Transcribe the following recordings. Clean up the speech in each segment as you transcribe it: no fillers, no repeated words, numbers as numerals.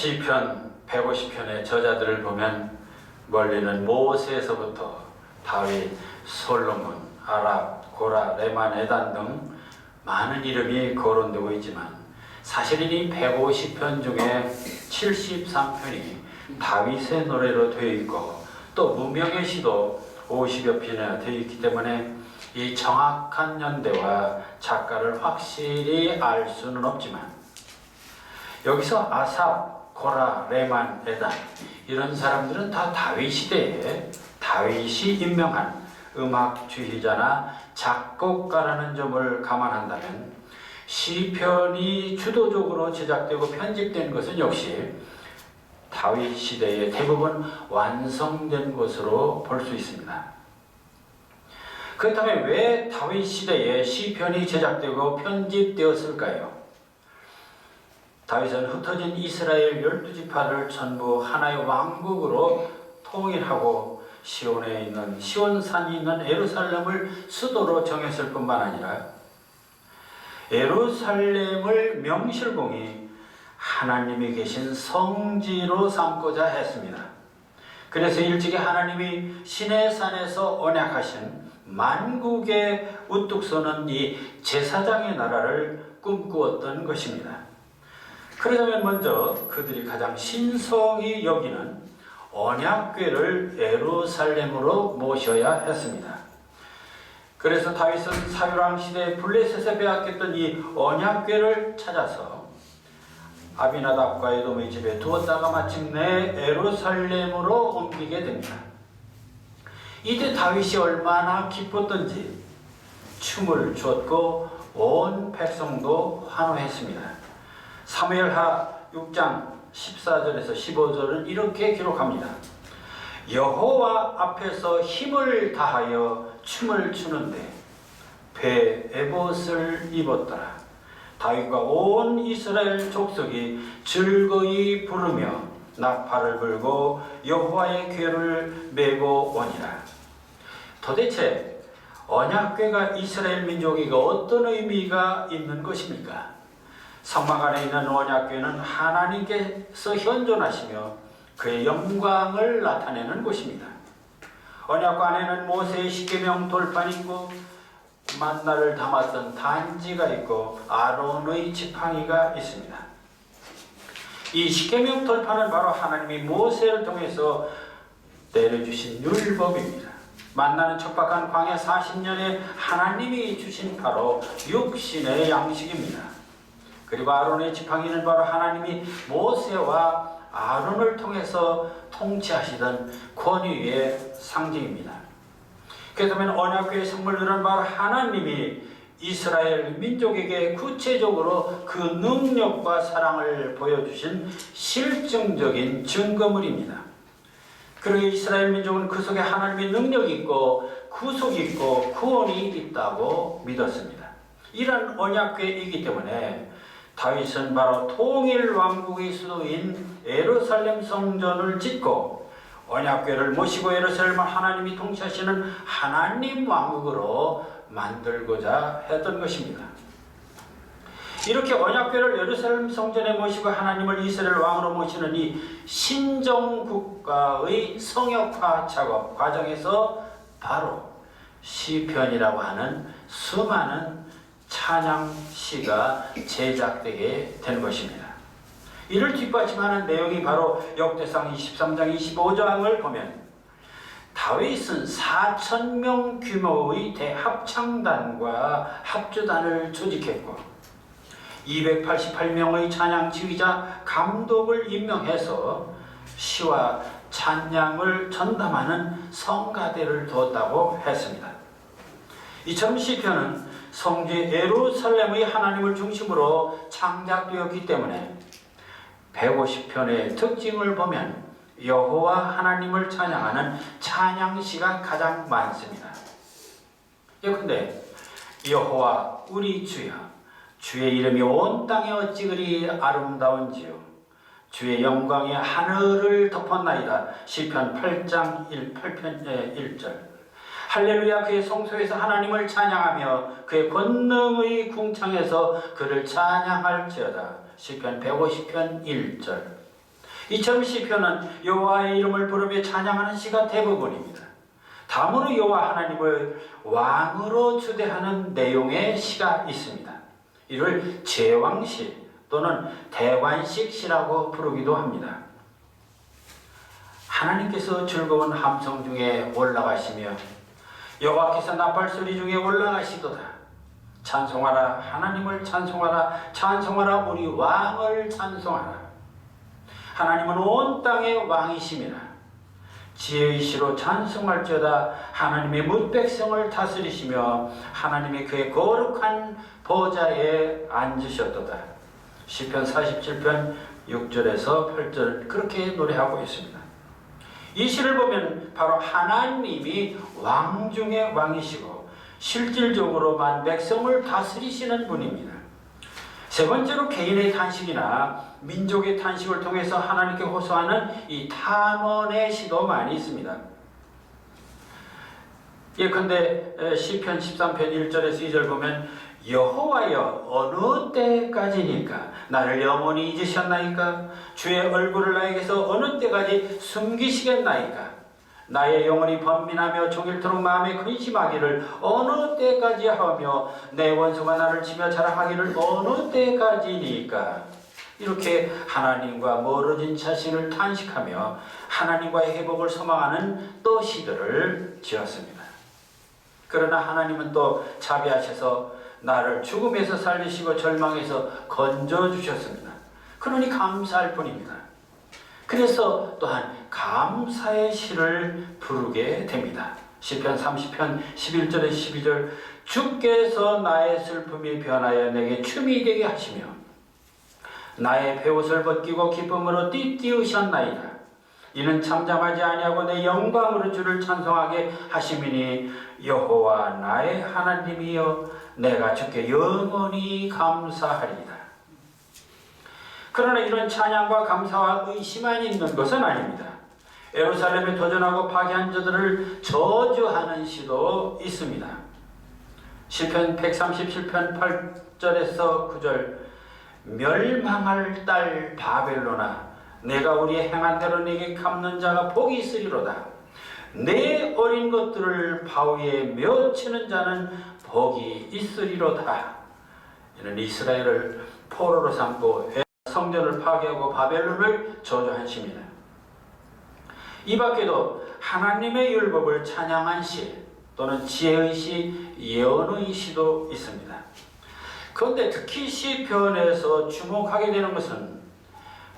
시편 150편의 저자들을 보면 멀리는 모세에서부터 다윗, 솔로몬, 아랍, 고라, 레만, 에단 등 많은 이름이 거론되고 있지만 사실은 이 150편 중에 73편이 다윗의 노래로 되어 있고 또 무명의 시도 50여 편이나 되어 있기 때문에 이 정확한 연대와 작가를 확실히 알 수는 없지만 여기서 아삽, 고라, 레만, 에단 이런 사람들은 다 다윗 시대에 다윗이 임명한 음악 주휘자나 작곡가라는 점을 감안한다면 시편이 주도적으로 제작되고 편집된 것은 역시 다윗 시대에 대부분 완성된 것으로 볼 수 있습니다. 그렇다면 왜 다윗 시대에 시편이 제작되고 편집되었을까요? 다윗은 흩어진 이스라엘 12지파를 전부 하나의 왕국으로 통일하고 시온에 있는 시온산이 있는 예루살렘을 수도로 정했을 뿐만 아니라 예루살렘을 명실공히 하나님이 계신 성지로 삼고자 했습니다. 그래서 일찍이 하나님이 시내산에서 언약하신 만국의 우뚝 서는 이 제사장의 나라를 꿈꾸었던 것입니다. 그러자면 먼저 그들이 가장 신성히 여기는 언약궤를 예루살렘으로 모셔야 했습니다. 그래서 다윗은 사울왕 시대에 블레셋에 빼앗겼던 이 언약궤를 찾아서 아비나답과 에돔의 집에 두었다가 마침내 예루살렘으로 옮기게 됩니다. 이때 다윗이 얼마나 기뻤던지 춤을 추었고 온 백성도 환호했습니다. 사무엘하 6장 14절에서 15절은 이렇게 기록합니다. 여호와 앞에서 힘을 다하여 춤을 추는데 배 에봇을 입었더라. 다윗과 온 이스라엘 족속이 즐거이 부르며 나팔을 불고 여호와의 궤를 메고 오니라. 도대체 언약궤가 이스라엘 민족에게 어떤 의미가 있는 것입니까? 성막 안에 있는 언약궤는 하나님께서 현존하시며 그의 영광을 나타내는 곳입니다. 언약궤 안에는 모세의 십계명 돌판이 있고 만나를 담았던 단지가 있고 아론의 지팡이가 있습니다. 이 십계명 돌판은 바로 하나님이 모세를 통해서 내려주신 율법입니다. 만나는 척박한 광야 40년에 하나님이 주신 바로 육신의 양식입니다. 그리고 아론의 지팡이는 바로 하나님이 모세와 아론을 통해서 통치하시던 권위의 상징입니다. 그렇다면 언약궤의 선물들은 바로 하나님이 이스라엘 민족에게 구체적으로 그 능력과 사랑을 보여주신 실증적인 증거물입니다. 그러기에 이스라엘 민족은 그 속에 하나님의 능력이 있고 구속이 있고 구원이 있다고 믿었습니다. 이런 언약궤이기 때문에 다윗은 바로 통일 왕국의 수도인 예루살렘 성전을 짓고 언약궤를 모시고 예루살렘을 하나님이 통치하시는 하나님 왕국으로 만들고자 했던 것입니다. 이렇게 언약궤를 예루살렘 성전에 모시고 하나님을 이스라엘 왕으로 모시는 이 신정국가의 성역화 작업 과정에서 바로 시편이라고 하는 수많은 찬양시가 제작되게 된 것입니다. 이를 뒷받침하는 내용이 바로 역대상 23장 25장을 보면 다윗은 4,000명 규모의 대합창단과 합주단을 조직했고 288명의 찬양 지휘자 감독을 임명해서 시와 찬양을 전담하는 성가대를 두었다고 했습니다. 이처럼 시편은 성지 예루살렘의 하나님을 중심으로 창작되었기 때문에 150편의 특징을 보면 여호와 하나님을 찬양하는 찬양시가 가장 많습니다. 예컨대 여호와 우리 주여 주의 이름이 온 땅에 어찌 그리 아름다운지요 주의 영광이 하늘을 덮었나이다. 시편 8장 8편 1절 할렐루야 그의 성소에서 하나님을 찬양하며 그의 권능의 궁창에서 그를 찬양할지어다. 시편 150편 1절 이처럼 시편은 여호와의 이름을 부르며 찬양하는 시가 대부분입니다. 다음으로 여호와 하나님을 왕으로 주대하는 내용의 시가 있습니다. 이를 제왕시 또는 대관식 시라고 부르기도 합니다. 하나님께서 즐거운 함성 중에 올라가시며 여호와께서 나팔 소리 중에 올라가시도다. 찬송하라, 하나님을 찬송하라, 찬송하라, 우리 왕을 찬송하라. 하나님은 온 땅의 왕이심이라. 지혜의 시로 찬송할지어다. 하나님의 뭇백성을 다스리시며 하나님의 그의 거룩한 보좌에 앉으셨도다. 시편 47편 6절에서 8절 그렇게 노래하고 있습니다. 이 시를 보면 바로 하나님이 왕 중의 왕이시고 실질적으로만 백성을 다스리시는 분입니다. 세 번째로 개인의 탄식이나 민족의 탄식을 통해서 하나님께 호소하는 이 탄원의 시도 많이 있습니다. 예컨대 시편 13편 1절에서 2절 보면 여호와여 어느 때까지니까 나를 영원히 잊으셨나이까? 주의 얼굴을 나에게서 어느 때까지 숨기시겠나이까? 나의 영혼이 번민하며 종일토록 마음에 근심하기를 어느 때까지 하며 내 원수가 나를 치며 자랑하기를 어느 때까지니까? 이렇게 하나님과 멀어진 자신을 탄식하며 하나님과의 회복을 소망하는 또 시들을 지었습니다. 그러나 하나님은 또 자비하셔서 나를 죽음에서 살리시고 절망에서 건져주셨습니다. 그러니 감사할 뿐입니다. 그래서 또한 감사의 시를 부르게 됩니다. 시편 30편 11절에 12절 주께서 나의 슬픔이 변하여 내게 춤이 되게 하시며 나의 베옷을 벗기고 기쁨으로 띠띠우셨나이다. 이는 잠잠하지 아니하고 내 영광으로 주를 찬송하게 하심이니 여호와 나의 하나님이여 내가 주께 영원히 감사하리이다. 그러나 이런 찬양과 감사와 의심만 있는 것은 아닙니다. 예루살렘에 도전하고 파괴한 자들을 저주하는 시도 있습니다. 시편 137편 8절에서 9절 멸망할 딸 바벨론아 내가 우리의 행한 대로 내게 갚는 자가 복이 있으리로다. 내 어린 것들을 바위에 메어치는 자는 복이 있으리로다. 이는 이스라엘을 포로로 삼고 성전을 파괴하고 바벨론을 저주한 시입니다. 이 밖에도 하나님의 율법을 찬양한 시 또는 지혜의 시, 예언의 시도 있습니다. 그런데 특히 시편에서 주목하게 되는 것은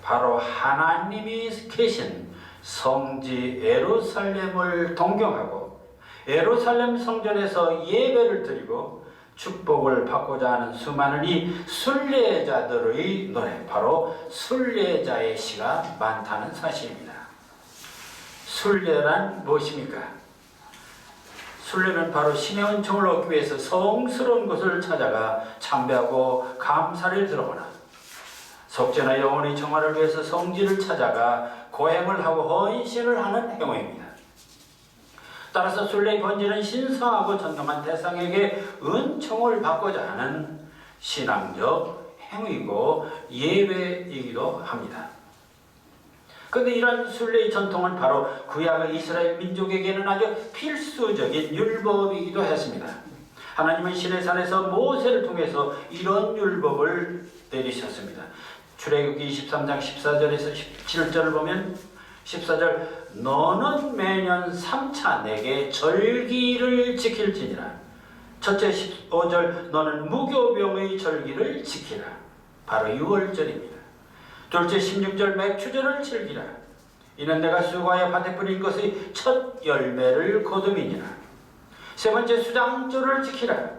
바로 하나님이 계신 성지 예루살렘을 동경하고 예루살렘 성전에서 예배를 드리고 축복을 받고자 하는 수많은 이 순례자들의 노래, 바로 순례자의 시가 많다는 사실입니다. 순례란 무엇입니까? 순례는 바로 신의 은총을 얻기 위해서 성스러운 곳을 찾아가 참배하고 감사를 들어오나 속죄나 영혼의 정화를 위해서 성지를 찾아가 고행을 하고 헌신을 하는 행위입니다. 따라서 순례의 본질은 신성하고 존경한 대상에게 은총을 받고자 하는 신앙적 행위고 예배이기도 합니다. 그런데 이런 순례의 전통은 바로 구약의 이스라엘 민족에게는 아주 필수적인 율법이기도 했습니다. 하나님은 시내산에서 모세를 통해서 이런 율법을 내리셨습니다. 출애굽기 23장 14절에서 17절을 보면 14절 너는 매년 3차 내게 절기를 지킬지니라. 첫째 15절 너는 무교병의 절기를 지키라. 바로 6월절입니다. 둘째 16절 맥추절을 즐기라. 이는 내가 수고하여 밭에 뿌린 것의 첫 열매를 거둠이니라. 세 번째 수장절을 지키라.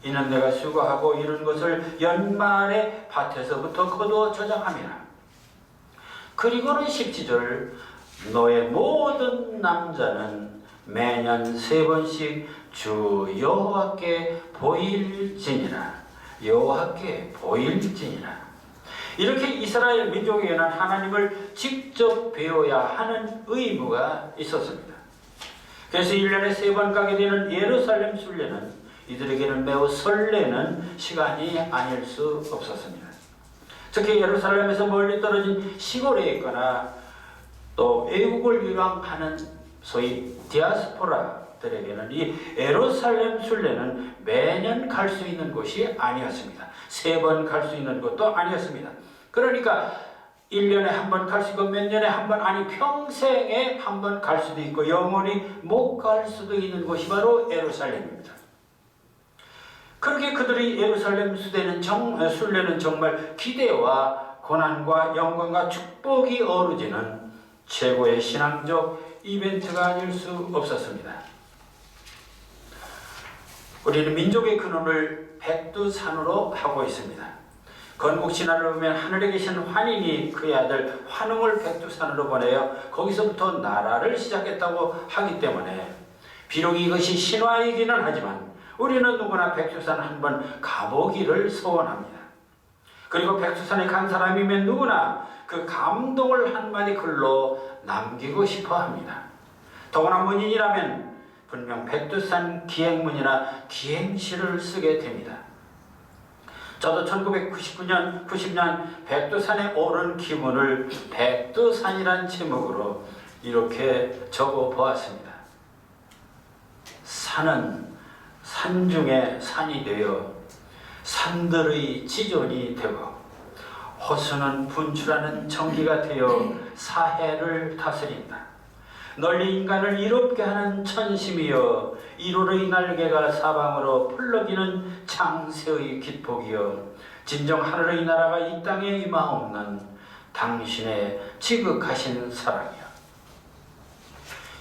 이는 내가 수고하고 이룬 것을 연말에 밭에서부터 거두어 저장함이라. 그리고는 17절 너의 모든 남자는 매년 3번씩 주 여호와께 보일지니라. 여호와께 보일지니라. 이렇게 이스라엘 민족에게는 하나님을 직접 배워야 하는 의무가 있었습니다. 그래서 1년에 3번 가게 되는 예루살렘 순례는 이들에게는 매우 설레는 시간이 아닐 수 없었습니다. 특히 예루살렘에서 멀리 떨어진 시골에 있거나 또 외국을 유랑하는 소위 디아스포라들에게는 이 예루살렘 순례는 매년 갈 수 있는 곳이 아니었습니다. 3번 갈 수 있는 곳도 아니었습니다. 그러니까 1년에 한 번 갈 수 있고 몇 년에 한 번, 아니 평생에 한 번 갈 수도 있고 영원히 못 갈 수도 있는 곳이 바로 예루살렘입니다. 그렇게 그들이 예루살렘 순례는 정말 기대와 고난과 영광과 축복이 어우러지는 최고의 신앙적 이벤트가 아닐 수 없었습니다. 우리는 민족의 근원을 백두산으로 하고 있습니다. 건국신화를 보면 하늘에 계신 환인이 그의 아들 환웅을 백두산으로 보내어 거기서부터 나라를 시작했다고 하기 때문에 비록 이것이 신화이기는 하지만 우리는 누구나 백두산 한번 가보기를 소원합니다. 그리고 백두산에 간 사람이면 누구나 그 감동을 한마디 글로 남기고 싶어 합니다. 더구나 문인이라면 분명 백두산 기행문이나 기행시를 쓰게 됩니다. 저도 1990년 백두산에 오른 기분을 백두산이란 제목으로 이렇게 적어 보았습니다. 산은 산중에 산이 되어 산들의 지존이 되고 호수는 분출하는 전기가 되어 사해를 다스린다. 널리 인간을 이롭게 하는 천심이여 이로의 날개가 사방으로 풀러기는 창세의 기폭이여 진정 하늘의 나라가 이 땅에 임하옵는 당신의 지극하신 사랑이여.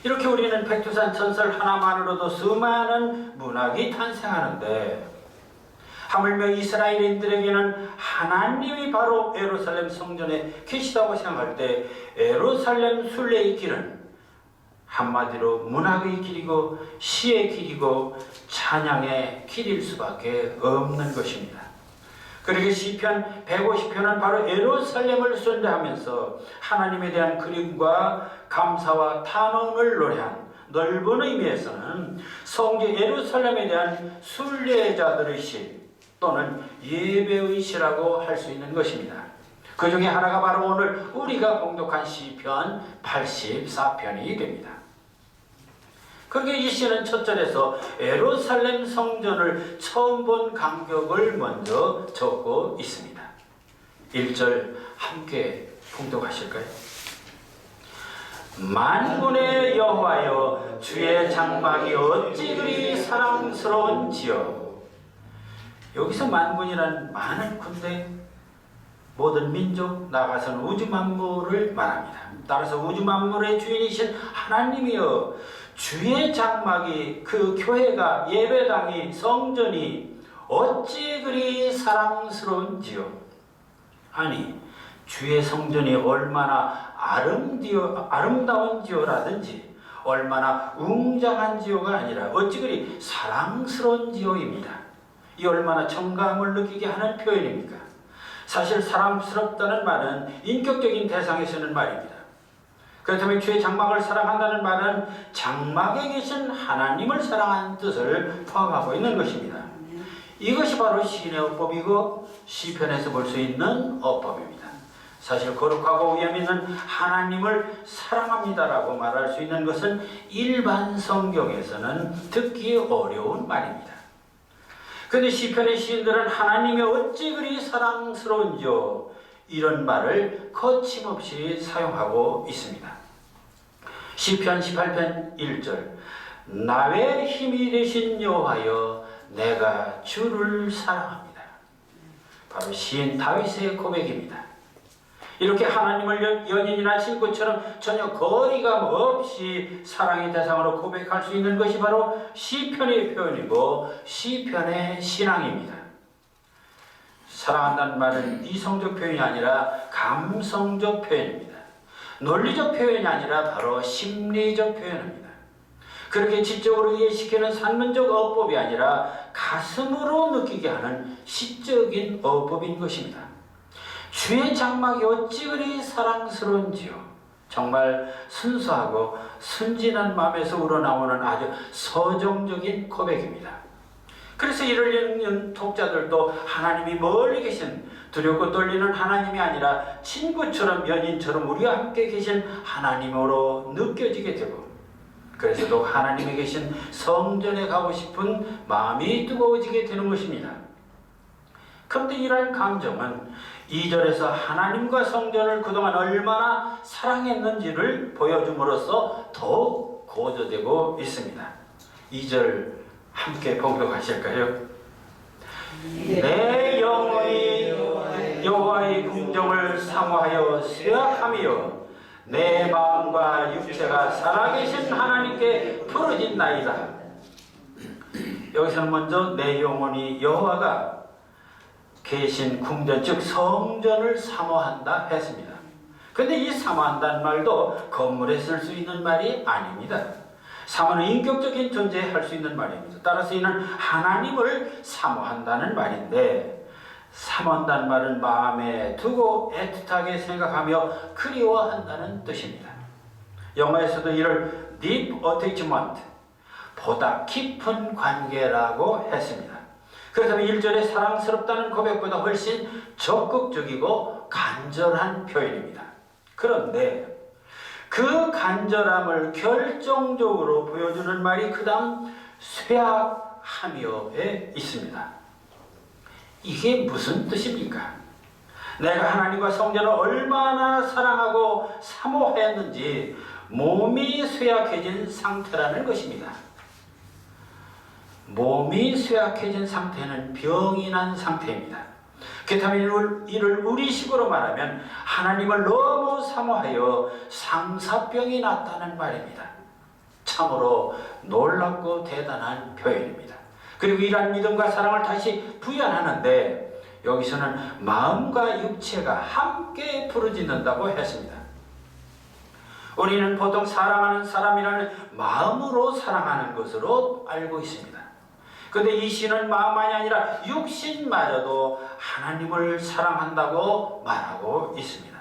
이렇게 우리는 백두산 전설 하나만으로도 수많은 문학이 탄생하는데 하물며 이스라엘인들에게는 하나님이 바로 예루살렘 성전에 계시다고 생각할 때 예루살렘 순례의 길은 한마디로 문학의 길이고 시의 길이고 찬양의 길일 수밖에 없는 것입니다. 그러게 시편 150편은 바로 예루살렘을 순례하면서 하나님에 대한 그림과 감사와 탄원을 노래한 넓은 의미에서는 성지 예루살렘에 대한 순례자들의 시 또는 예배의 시라고 할 수 있는 것입니다. 그 중에 하나가 바로 오늘 우리가 봉독한 시편 84편이 됩니다. 그렇게 이 시는 첫 절에서 예루살렘 성전을 처음 본 감격을 먼저 적고 있습니다. 1절 함께 봉독하실까요? 만군의 여호와여 주의 장막이 어찌 그리 사랑스러운지요. 여기서 만군이란 많은 군대, 모든 민족, 나아가서는 우주 만물을 말합니다. 따라서 우주 만물의 주인이신 하나님이여 주의 장막이, 그 교회가, 예배당이, 성전이 어찌 그리 사랑스러운지요. 아니 주의 성전이 얼마나 아름다운지요라든지 얼마나 웅장한지요가 아니라 어찌 그리 사랑스러운지요입니다. 이 얼마나 정감을 느끼게 하는 표현입니까? 사실 사랑스럽다는 말은 인격적인 대상에 쓰는 말입니다. 그렇다면 주의 장막을 사랑한다는 말은 장막에 계신 하나님을 사랑하는 뜻을 포함하고 있는 것입니다. 이것이 바로 시인의 어법이고 시편에서 볼 수 있는 어법입니다. 사실 거룩하고 위엄 있는 하나님을 사랑합니다라고 말할 수 있는 것은 일반 성경에서는 듣기 어려운 말입니다. 그런데 시편의 시인들은 하나님이 어찌 그리 사랑스러운지요 이런 말을 거침없이 사용하고 있습니다. 시편 18편 1절 나의 힘이 되신 여호와여 내가 주를 사랑합니다. 바로 시인 다윗의 고백입니다. 이렇게 하나님을 연인이나 친구처럼 전혀 거리감 없이 사랑의 대상으로 고백할 수 있는 것이 바로 시편의 표현이고 시편의 신앙입니다. 사랑한다는 말은 이성적 표현이 아니라 감성적 표현입니다. 논리적 표현이 아니라 바로 심리적 표현입니다. 그렇게 지적으로 이해시키는 산문적 어법이 아니라 가슴으로 느끼게 하는 시적인 어법인 것입니다. 주의 장막이 어찌 그리 사랑스러운지요. 정말 순수하고 순진한 마음에서 우러나오는 아주 서정적인 고백입니다. 그래서 이를 읽는 독자들도 하나님이 멀리 계신 두렵고 떨리는 하나님이 아니라 친구처럼 연인처럼 우리와 함께 계신 하나님으로 느껴지게 되고, 그래서 또 하나님에 계신 성전에 가고 싶은 마음이 뜨거워지게 되는 것입니다. 그런데 이러한 감정은 2절에서 하나님과 성전을 그동안 얼마나 사랑했는지를 보여줌으로써 더욱 고조되고 있습니다. 2절 함께 봉독하실까요? 내 영혼이 여호와의 궁정을 사모하여 쇠약하며 내 마음과 육체가 살아계신 하나님께 부르짖나이다. 여기서는 먼저 내 영혼이 여호와가 계신 궁전, 즉 성전을 사모한다 했습니다. 근데 이 사모한다는 말도 건물에 쓸 수 있는 말이 아닙니다. 사모는 인격적인 존재에 할 수 있는 말입니다. 따라서 이는 하나님을 사모한다는 말인데, 사모한다는 말은 마음에 두고 애틋하게 생각하며 그리워한다는 뜻입니다. 영어에서도 이를 deep attachment, 보다 깊은 관계라고 했습니다. 그렇다면 1절의 사랑스럽다는 고백보다 훨씬 적극적이고 간절한 표현입니다. 그런데 그 간절함을 결정적으로 보여주는 말이 그 다음 쇠약하며에 있습니다. 이게 무슨 뜻입니까? 내가 하나님과 성전을 얼마나 사랑하고 사모했는지 몸이 쇠약해진 상태라는 것입니다. 몸이 쇠약해진 상태는 병이 난 상태입니다. 그렇다면 이를 우리식으로 말하면 하나님을 너무 사모하여 상사병이 났다는 말입니다. 참으로 놀랍고 대단한 표현입니다. 그리고 이러한 믿음과 사랑을 다시 부연하는데 여기서는 마음과 육체가 함께 부르짖는다고 했습니다. 우리는 보통 사랑하는 사람이라는 마음으로 사랑하는 것으로 알고 있습니다. 그런데 이 시는 마음만이 아니라 육신마저도 하나님을 사랑한다고 말하고 있습니다.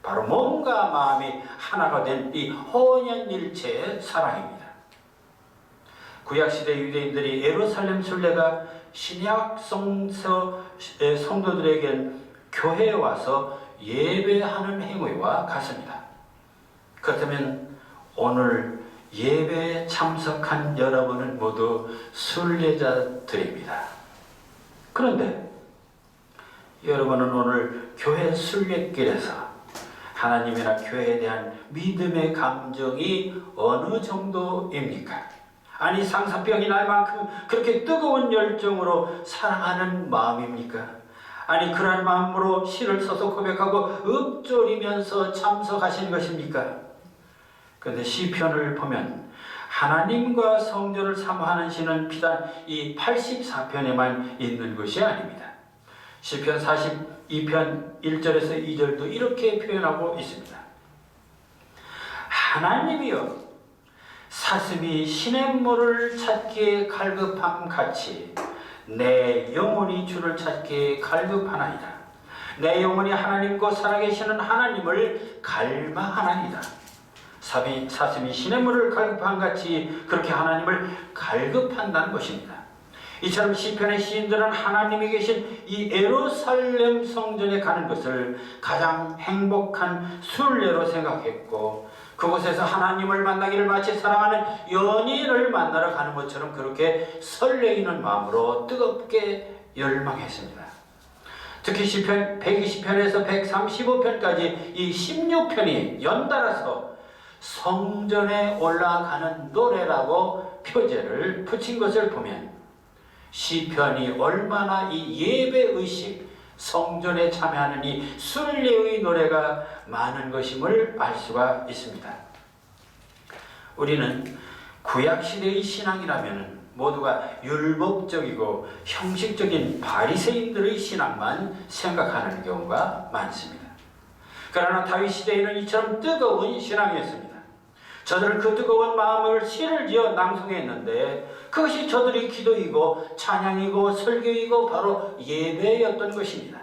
바로 몸과 마음이 하나가 된 이 혼연일체의 사랑입니다. 구약시대 유대인들이 예루살렘 순례가 신약 성도들에겐 교회에 와서 예배하는 행위와 같습니다. 그렇다면 오늘 예배에 참석한 여러분은 모두 순례자들입니다. 그런데 여러분은 오늘 교회 순례길에서 하나님이나 교회에 대한 믿음의 감정이 어느 정도입니까? 아니 상사병이 날 만큼 그렇게 뜨거운 열정으로 사랑하는 마음입니까? 아니 그러한 마음으로 시를 써서 고백하고 읊조리면서 참석하시는 것입니까? 그런데 시편을 보면 하나님과 성전을 사모하는 시는 비단 이 84편에만 있는 것이 아닙니다. 시편 42편 1절에서 2절도 이렇게 표현하고 있습니다. 하나님이여 사슴이 시냇물을 찾기에 갈급함 같이 내 영혼이 주를 찾기에 갈급하나이다. 내 영혼이 하나님과 살아계시는 하나님을 갈망하나이다. 사슴이 시냇물을 갈급한 같이 그렇게 하나님을 갈급한다는 것입니다. 이처럼 시편의 시인들은 하나님이 계신 이 예루살렘 성전에 가는 것을 가장 행복한 순례로 생각했고, 그곳에서 하나님을 만나기를 마치 사랑하는 연인을 만나러 가는 것처럼 그렇게 설레이는 마음으로 뜨겁게 열망했습니다. 특히 시편 120편에서 135편까지 이 16편이 연달아서 성전에 올라가는 노래라고 표제를 붙인 것을 보면 시편이 얼마나 이 예배의식, 성전에 참여하는 이 순례의 노래가 많은 것임을 알 수가 있습니다. 우리는 구약시대의 신앙이라면 모두가 율법적이고 형식적인 바리새인들의 신앙만 생각하는 경우가 많습니다. 그러나 다윗 시대에는 이처럼 뜨거운 신앙이었습니다. 저들은 그 뜨거운 마음을 시를 지어 낭송했는데 그것이 저들의 기도이고 찬양이고 설교이고 바로 예배였던 것입니다.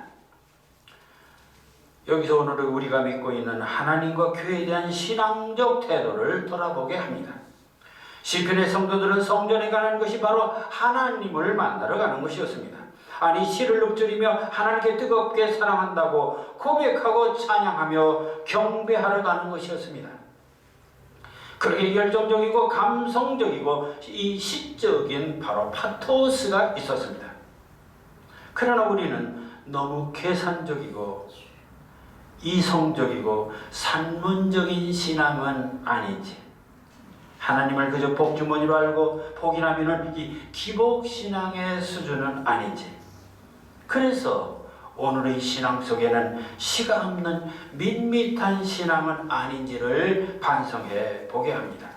여기서 오늘 우리가 믿고 있는 하나님과 교회에 대한 신앙적 태도를 돌아보게 합니다. 시편의 성도들은 성전에 가는 것이 바로 하나님을 만나러 가는 것이었습니다. 아니 시를 읊조리며 하나님께 뜨겁게 사랑한다고 고백하고 찬양하며 경배하러 가는 것이었습니다. 그렇게 열정적이고 감성적이고 이 시적인 바로 파토스가 있었습니다. 그러나 우리는 너무 계산적이고 이성적이고 산문적인 신앙은 아닌지, 하나님을 그저 복주머니로 알고 복이 나면은 이 기복신앙의 수준은 아닌지, 그래서 오늘의 신앙 속에는 시가 없는 밋밋한 신앙은 아닌지를 반성해 보게 합니다.